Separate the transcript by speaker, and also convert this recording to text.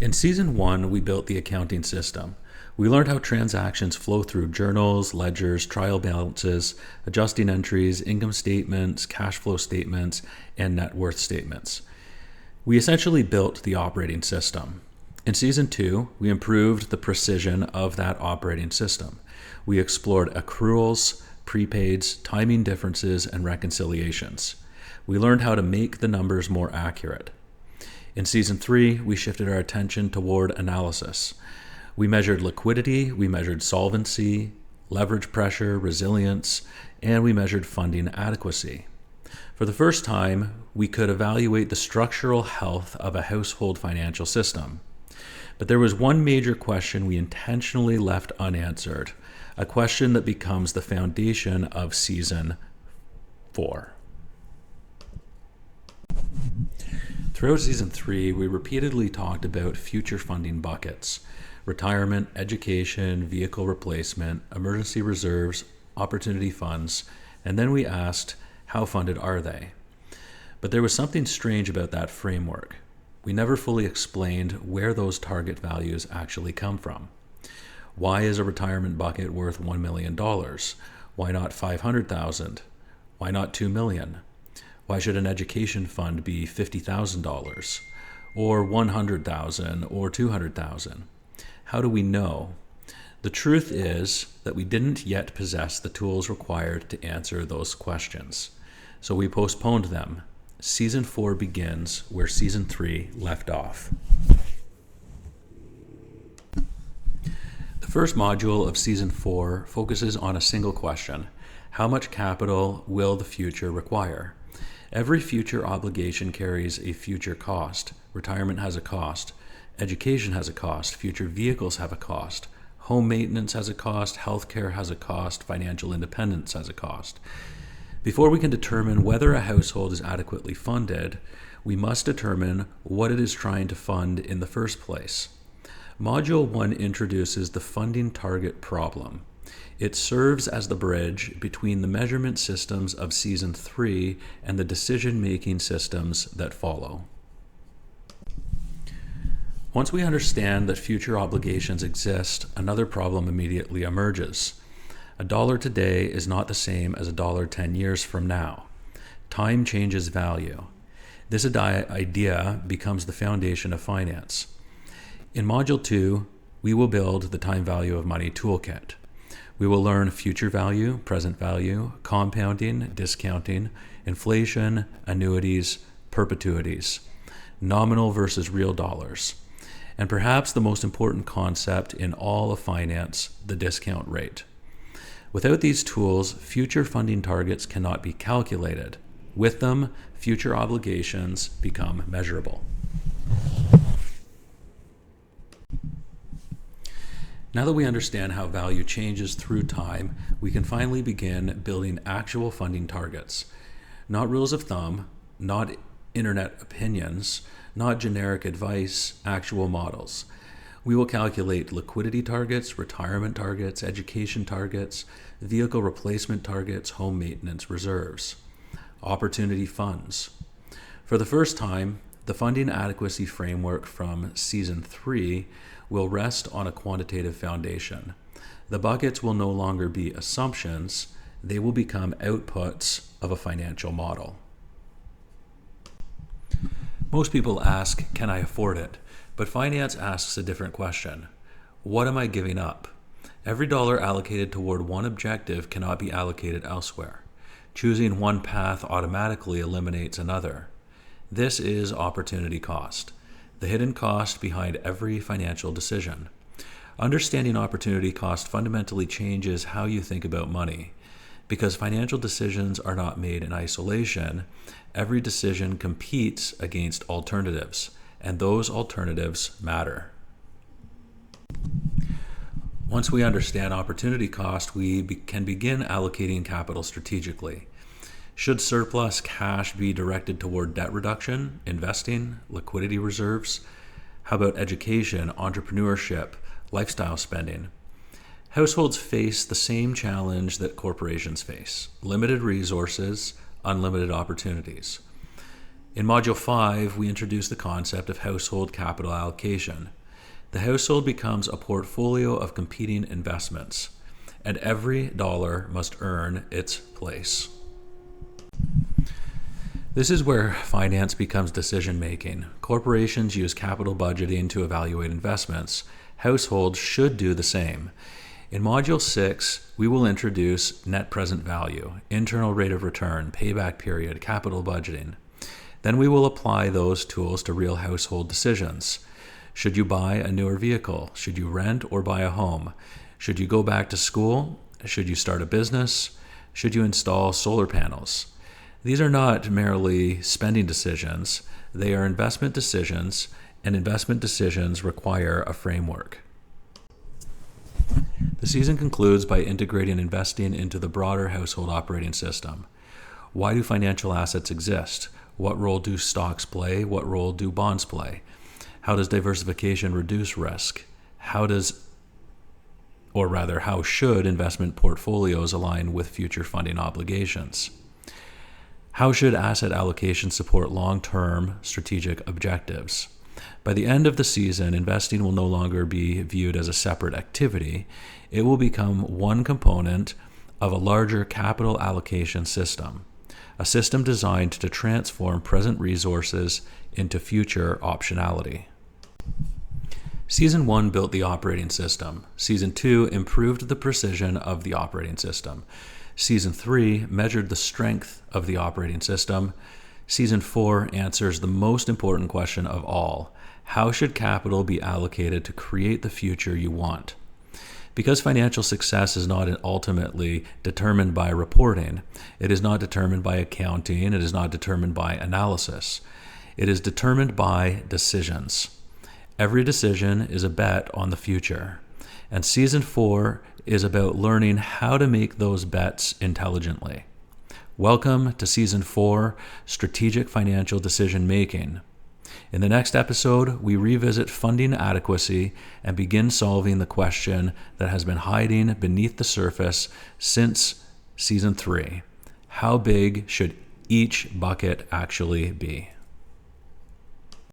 Speaker 1: In Season 1, we built the accounting system. We learned how transactions flow through journals, ledgers, trial balances, adjusting entries, income statements, cash flow statements, and net worth statements. We essentially built the operating system. In Season 2, we improved the precision of that operating system. We explored accruals, prepaids, timing differences, and reconciliations. We learned how to make the numbers more accurate. In Season 3, we shifted our attention toward analysis. We measured liquidity, we measured solvency, leverage pressure, resilience, and we measured funding adequacy. For the first time, we could evaluate the structural health of a household financial system. But there was one major question we intentionally left unanswered, a question that becomes the foundation of Season 4. Throughout Season 3, we repeatedly talked about future funding buckets: retirement, education, vehicle replacement, emergency reserves, opportunity funds, and then we asked, how funded are they? But there was something strange about that framework. We never fully explained where those target values actually come from. Why is a retirement bucket worth $1 million? Why not $500,000? Why not $2 million? Why should an education fund be $50,000 or $100,000 or $200,000? How do we know? The truth is that we didn't yet possess the tools required to answer those questions, so we postponed them. Season 4 begins where Season 3 left off. The first module of Season 4 focuses on a single question: how much capital will the future require? Every future obligation carries a future cost. Retirement has a cost. Education has a cost. Future vehicles have a cost. Home maintenance has a cost. Healthcare has a cost. Financial independence has a cost. Before we can determine whether a household is adequately funded, we must determine what it is trying to fund in the first place. Module 1 introduces the funding target problem. It serves as the bridge between the measurement systems of Season 3 and the decision-making systems that follow. Once we understand that future obligations exist, another problem immediately emerges. A dollar today is not the same as a dollar 10 years from now. Time changes value. This idea becomes the foundation of finance. In Module 2, we will build the time value of money toolkit. We will learn future value, present value, compounding, discounting, inflation, annuities, perpetuities, nominal versus real dollars, and perhaps the most important concept in all of finance, the discount rate. Without these tools, future funding targets cannot be calculated. With them, future obligations become measurable. Now that we understand how value changes through time, we can finally begin building actual funding targets. Not rules of thumb, not internet opinions, not generic advice, actual models. We will calculate liquidity targets, retirement targets, education targets, vehicle replacement targets, home maintenance reserves, opportunity funds. For the first time, the funding adequacy framework from Season 3 will rest on a quantitative foundation. The buckets will no longer be assumptions, they will become outputs of a financial model. Most people ask, can I afford it? But finance asks a different question. What am I giving up? Every dollar allocated toward one objective cannot be allocated elsewhere. Choosing one path automatically eliminates another. This is opportunity cost, the hidden cost behind every financial decision. Understanding opportunity cost fundamentally changes how you think about money. Because financial decisions are not made in isolation, every decision competes against alternatives, and those alternatives matter. Once we understand opportunity cost, we can begin allocating capital strategically. Should surplus cash be directed toward debt reduction, investing, liquidity reserves? How about education, entrepreneurship, lifestyle spending? Households face the same challenge that corporations face: limited resources, unlimited opportunities. In Module 5, we introduce the concept of household capital allocation. The household becomes a portfolio of competing investments, and every dollar must earn its place. This is where finance becomes decision-making. Corporations use capital budgeting to evaluate investments. Households should do the same. In Module 6, we will introduce net present value, internal rate of return, payback period, capital budgeting. Then we will apply those tools to real household decisions. Should you buy a newer vehicle? Should you rent or buy a home? Should you go back to school? Should you start a business? Should you install solar panels? These are not merely spending decisions. They are investment decisions, and investment decisions require a framework. The season concludes by integrating investing into the broader household operating system. Why do financial assets exist? What role do stocks play? What role do bonds play? How does diversification reduce risk? How should investment portfolios align with future funding obligations? How should asset allocation support long-term strategic objectives? By the end of the season, investing will no longer be viewed as a separate activity. It will become one component of a larger capital allocation system, a system designed to transform present resources into future optionality. Season 1 built the operating system. Season 2 improved the precision of the operating system. Season 3 measured the strength of the operating system. Season 4 answers the most important question of all: how should capital be allocated to create the future you want? Because financial success is not ultimately determined by reporting, it is not determined by accounting, it is not determined by analysis. It is determined by decisions. Every decision is a bet on the future. And Season 4 is about learning how to make those bets intelligently. Welcome to Season 4, Strategic Financial Decision Making. In the next episode, we revisit funding adequacy and begin solving the question that has been hiding beneath the surface since Season 3. How big should each bucket actually be?